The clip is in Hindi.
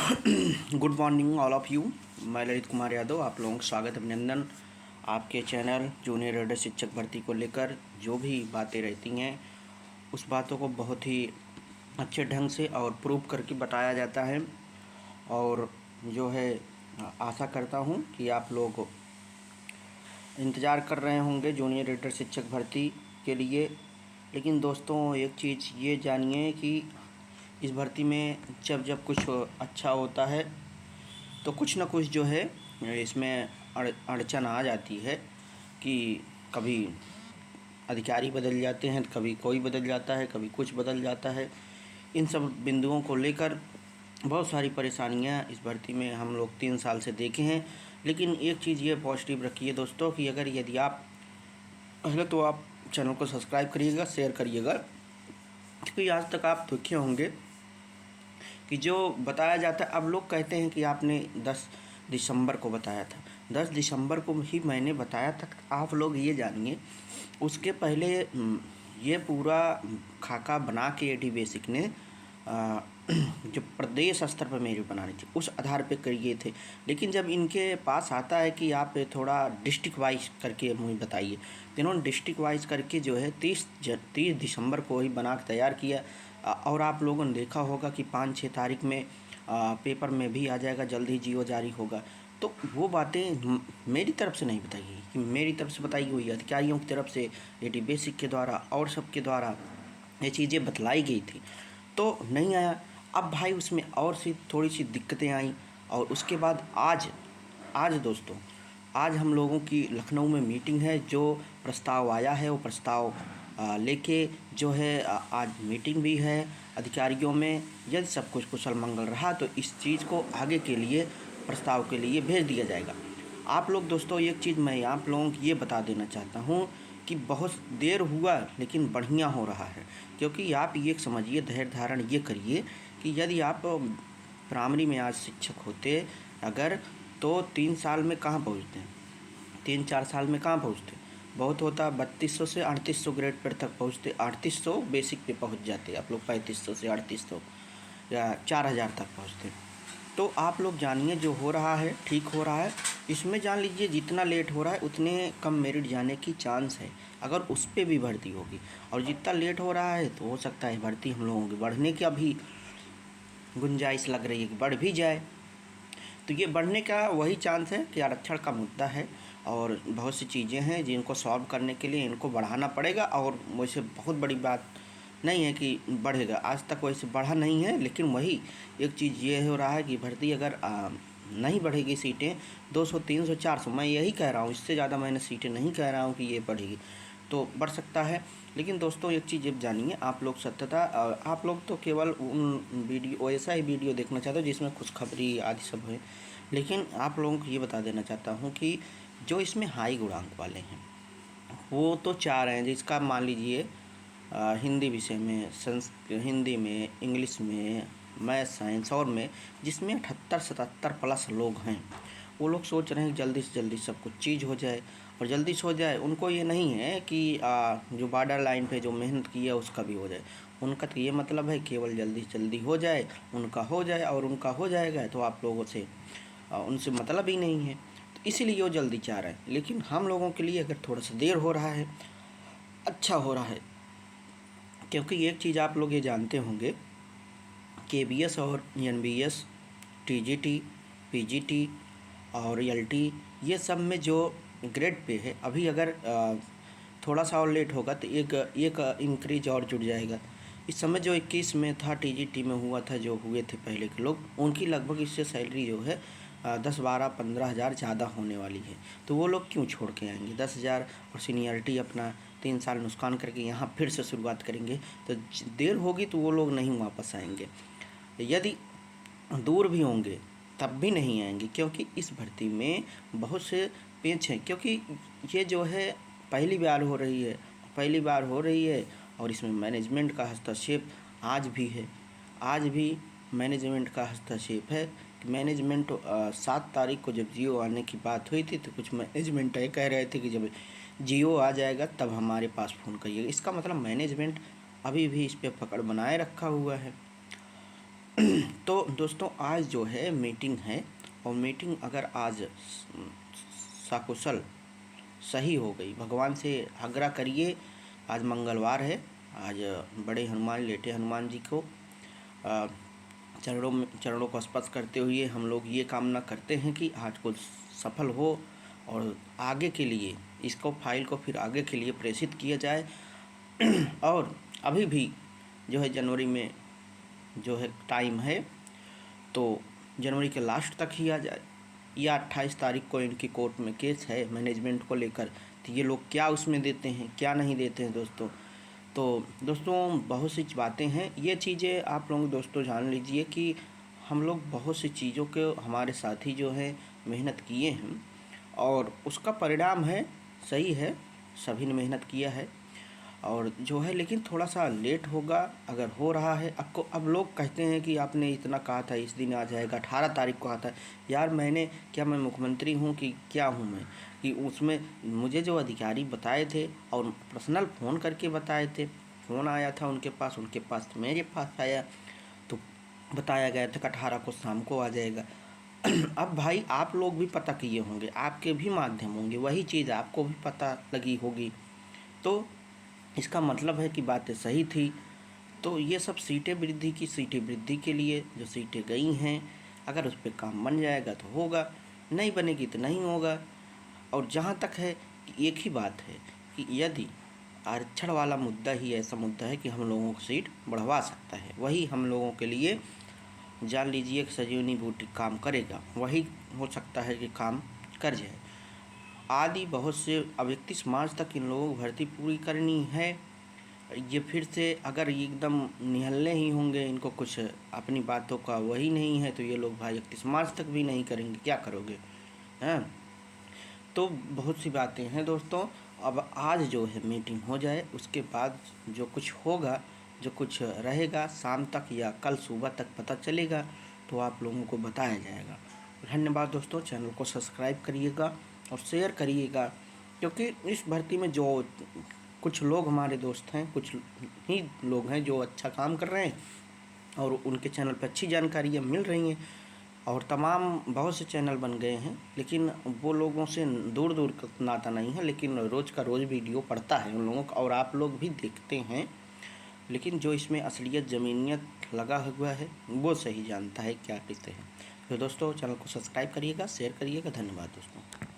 Good morning all of you. मैं ललित कुमार यादव, आप लोगों का स्वागत अभिनंदन आपके चैनल जूनियर रेडर शिक्षक भर्ती को लेकर। जो भी बातें रहती हैं उस बातों को बहुत ही अच्छे ढंग से और प्रूव करके बताया जाता है। और जो है आशा करता हूँ कि आप लोग इंतज़ार कर रहे होंगे जूनियर रेडर शिक्षक भर्ती के लिए। लेकिन दोस्तों, एक चीज़ ये जानिए कि इस भर्ती में जब जब कुछ अच्छा होता है तो कुछ ना कुछ जो है इसमें अड़चन आ जाती है कि कभी अधिकारी बदल जाते हैं, कभी कोई बदल जाता है, कभी कुछ बदल जाता है। इन सब बिंदुओं को लेकर बहुत सारी परेशानियां इस भर्ती में हम लोग 3 साल से देखे हैं। लेकिन एक चीज़ ये पॉजिटिव रखिए दोस्तों कि अगर यदि आप पहले तो आप चैनल को सब्सक्राइब करिएगा, शेयर करिएगा, क्योंकि आज तक आप देखे होंगे कि जो बताया जाता है, अब लोग कहते हैं कि आपने 10 दिसंबर को बताया था। 10 दिसंबर को ही मैंने बताया था। आप लोग ये जानिए, उसके पहले ये पूरा खाका बना के एडी बेसिक ने जो प्रदेश स्तर पर मेरी बनानी थी उस आधार पे करिए थे। लेकिन जब इनके पास आता है कि आप थोड़ा डिस्ट्रिक्ट वाइज करके मुझे बताइए, तो इन्होंने डिस्ट्रिक्ट वाइज करके जो है 30 दिसंबर को ही बना के तैयार किया। और आप लोगों ने देखा होगा कि 5-6 तारीख में पेपर में भी आ जाएगा, जल्द ही जीओ जारी होगा। तो वो बातें मेरी तरफ से नहीं बताई गई कि मेरी तरफ से बताई हुई अधिकारियों की तरफ से, एडी बेसिक के द्वारा और सबके द्वारा ये चीज़ें बतलाई गई थी, तो नहीं आया। अब भाई उसमें और सी थोड़ी सी दिक्कतें आई। और उसके बाद आज दोस्तों, आज हम लोगों की लखनऊ में मीटिंग है। जो प्रस्ताव आया है वो प्रस्ताव लेके जो है आज मीटिंग भी है अधिकारियों में। यदि सब कुछ कुशल मंगल रहा तो इस चीज़ को आगे के लिए प्रस्ताव के लिए भेज दिया जाएगा। आप लोग दोस्तों, एक चीज़ मैं आप लोगों को ये बता देना चाहता हूँ कि बहुत देर हुआ लेकिन बढ़िया हो रहा है। क्योंकि आप ये समझिए, धैर्य धारण ये करिए कि यदि आप प्राइमरी में आज शिक्षक होते अगर, तो 3 साल में कहाँ पहुँचते हैं, 3-4 साल में कहाँ पहुँचते। बहुत होता 3200 से 3800 ग्रेड पर तक पहुँचते, 3800 बेसिक पे पहुँच जाते आप लोग, 3500 से 3800 या 4000 तक पहुँचते। तो आप लोग जानिए जो हो रहा है ठीक हो रहा है। इसमें जान लीजिए जितना लेट हो रहा है उतने कम मेरिट जाने की चांस है अगर उस पर भी भर्ती होगी। और जितना लेट हो रहा है तो हो सकता है भर्ती हम लोगों की बढ़ने की अभी गुंजाइश लग रही है कि बढ़ भी जाए। तो ये बढ़ने का वही चांस है कि आरक्षण का मुद्दा है और बहुत सी चीज़ें हैं जिनको सॉल्व करने के लिए इनको बढ़ाना पड़ेगा। और वैसे बहुत बड़ी बात नहीं है कि बढ़ेगा, आज तक वैसे बढ़ा नहीं है। लेकिन वही एक चीज़ ये हो रहा है कि भर्ती अगर नहीं बढ़ेगी सीटें 200, 300, 400, मैं यही कह रहा हूँ, इससे ज़्यादा मैंने सीटें नहीं कह रहा हूँ कि ये बढ़ेगी, तो बढ़ सकता है। लेकिन दोस्तों एक चीज़ ये जानिए, आप लोग सत्यता, आप लोग तो केवल उन वीडियो ऐसा ही वीडियो देखना चाहते हो जिसमें खुशखबरी आदि सब है। लेकिन आप लोगों को ये बता देना चाहता हूँ कि जो इसमें हाई गुणांक वाले हैं वो तो 4 हैं, जिसका मान लीजिए हिंदी विषय में, हिंदी में, इंग्लिश में, मैथ, साइंस और में, जिसमें 78-77 प्लस लोग हैं। वो लोग सोच रहे हैं कि जल्दी से जल्दी सब कुछ चीज़ हो जाए। और जल्दी से हो जाए, उनको ये नहीं है कि जो बॉर्डर लाइन पे जो मेहनत की है उसका भी हो जाए। उनका तो ये मतलब है केवल जल्दी से जल्दी हो जाए, उनका हो जाए। और उनका हो जाएगा तो आप लोगों से उनसे मतलब ही नहीं है, तो इसीलिए वो जल्दी चाह रहे हैं। लेकिन हम लोगों के लिए अगर थोड़ा सा देर हो रहा है, अच्छा हो रहा है। क्योंकि एक चीज़ आप लोग ये जानते होंगे, केबीएस और एनबीएस, टीजीटी, पीजीटी और एलटी, ये सब में जो ग्रेड पे है, अभी अगर थोड़ा सा और लेट होगा तो एक इंक्रीज और जुड़ जाएगा। इस समय जो 21 में था, टीजीटी में हुआ था, जो हुए थे पहले के लोग, उनकी लगभग इससे सैलरी जो है 10-12-15 हज़ार ज़्यादा होने वाली है। तो वो लोग क्यों छोड़ के आएंगे 10 हज़ार और सीनियरिटी अपना 3 साल नुकसान करके यहाँ फिर से शुरुआत करेंगे। तो देर होगी तो वो लोग नहीं वापस आएंगे। यदि दूर भी होंगे तब भी नहीं आएंगे, क्योंकि इस भर्ती में बहुत से पेच हैं। क्योंकि ये जो है पहली बार हो रही है और इसमें मैनेजमेंट का हस्तक्षेप आज भी है। आज भी मैनेजमेंट का हस्तक्षेप है कि मैनेजमेंट 7 तारीख को जब जियो आने की बात हुई थी तो कुछ मैनेजमेंट ये कह रहे थे कि जब जियो आ जाएगा तब हमारे पास फ़ोन करिएगा। इसका मतलब मैनेजमेंट अभी भी इस पर पकड़ बनाए रखा हुआ है। तो दोस्तों आज जो है मीटिंग है, और मीटिंग अगर आज सकुशल सही हो गई, भगवान से आग्रह करिए। आज मंगलवार है, आज बड़े हनुमान लेटे हनुमान जी को चरणों को स्पर्श करते हुए हम लोग ये कामना करते हैं कि आज कुछ सफल हो और आगे के लिए इसको फाइल को फिर आगे के लिए प्रेषित किया जाए। और अभी भी जो है जनवरी में जो है टाइम है, तो जनवरी के लास्ट तक ही आ जाए, या 28 तारीख को इनकी कोर्ट में केस है मैनेजमेंट को लेकर, तो ये लोग क्या उसमें देते हैं क्या नहीं देते हैं दोस्तों। तो दोस्तों बहुत सी बातें हैं, ये चीज़ें आप लोग दोस्तों जान लीजिए कि हम लोग बहुत सी चीज़ों के हमारे साथी जो हैं मेहनत किए हैं, और उसका परिणाम है सही है, सभी ने मेहनत किया है और जो है, लेकिन थोड़ा सा लेट होगा अगर हो रहा है आपको। अब लोग कहते हैं कि आपने इतना कहा था इस दिन आ जाएगा, 18 तारीख को आता है। यार मैं मुख्यमंत्री हूँ कि क्या हूँ मैं, कि उसमें मुझे जो अधिकारी बताए थे और पर्सनल फ़ोन करके बताए थे, फ़ोन आया था उनके पास मेरे पास आया, तो बताया गया था कि 18 को शाम को आ जाएगा। अब भाई आप लोग भी पता किए होंगे, आपके भी माध्यम होंगे, वही चीज़ आपको भी पता लगी होगी, तो इसका मतलब है कि बातें सही थी। तो ये सब सीटें वृद्धि के लिए जो सीटें गई हैं, अगर उस पे काम बन जाएगा तो होगा, नहीं बनेगी तो नहीं होगा। और जहाँ तक है कि एक ही बात है कि यदि आरक्षण वाला मुद्दा ही ऐसा मुद्दा है कि हम लोगों को सीट बढ़वा सकता है, वही हम लोगों के लिए जान लीजिए कि संजीवनी बूटी काम करेगा, वही हो सकता है कि काम कर जाए। आदि बहुत से अब 31 मार्च तक इन लोगों को भर्ती पूरी करनी है। ये फिर से अगर एकदम निहलने ही होंगे, इनको कुछ अपनी बातों का वही नहीं है, तो ये लोग भाई 31 मार्च तक भी नहीं करेंगे, क्या करोगे हैं। तो बहुत सी बातें हैं दोस्तों। अब आज जो है मीटिंग हो जाए, उसके बाद जो कुछ होगा, जो कुछ रहेगा शाम तक या कल सुबह तक पता चलेगा, तो आप लोगों को बताया जाएगा। धन्यवाद दोस्तों, चैनल को सब्सक्राइब करिएगा और शेयर करिएगा, क्योंकि इस भर्ती में जो कुछ लोग हमारे दोस्त हैं, कुछ ही लोग हैं जो अच्छा काम कर रहे हैं और उनके चैनल पर अच्छी जानकारियाँ मिल रही हैं, और तमाम बहुत से चैनल बन गए हैं, लेकिन वो लोगों से दूर दूर का नाता नहीं है, लेकिन रोज़ का रोज़ वीडियो पड़ता है उन लोगों का और आप लोग भी देखते हैं। लेकिन जो इसमें असलियत ज़मीनियत लगा हुआ है वो सही जानता है क्या कहते हैं। तो दोस्तों चैनल को सब्सक्राइब करिएगा, शेयर करिएगा। धन्यवाद दोस्तों।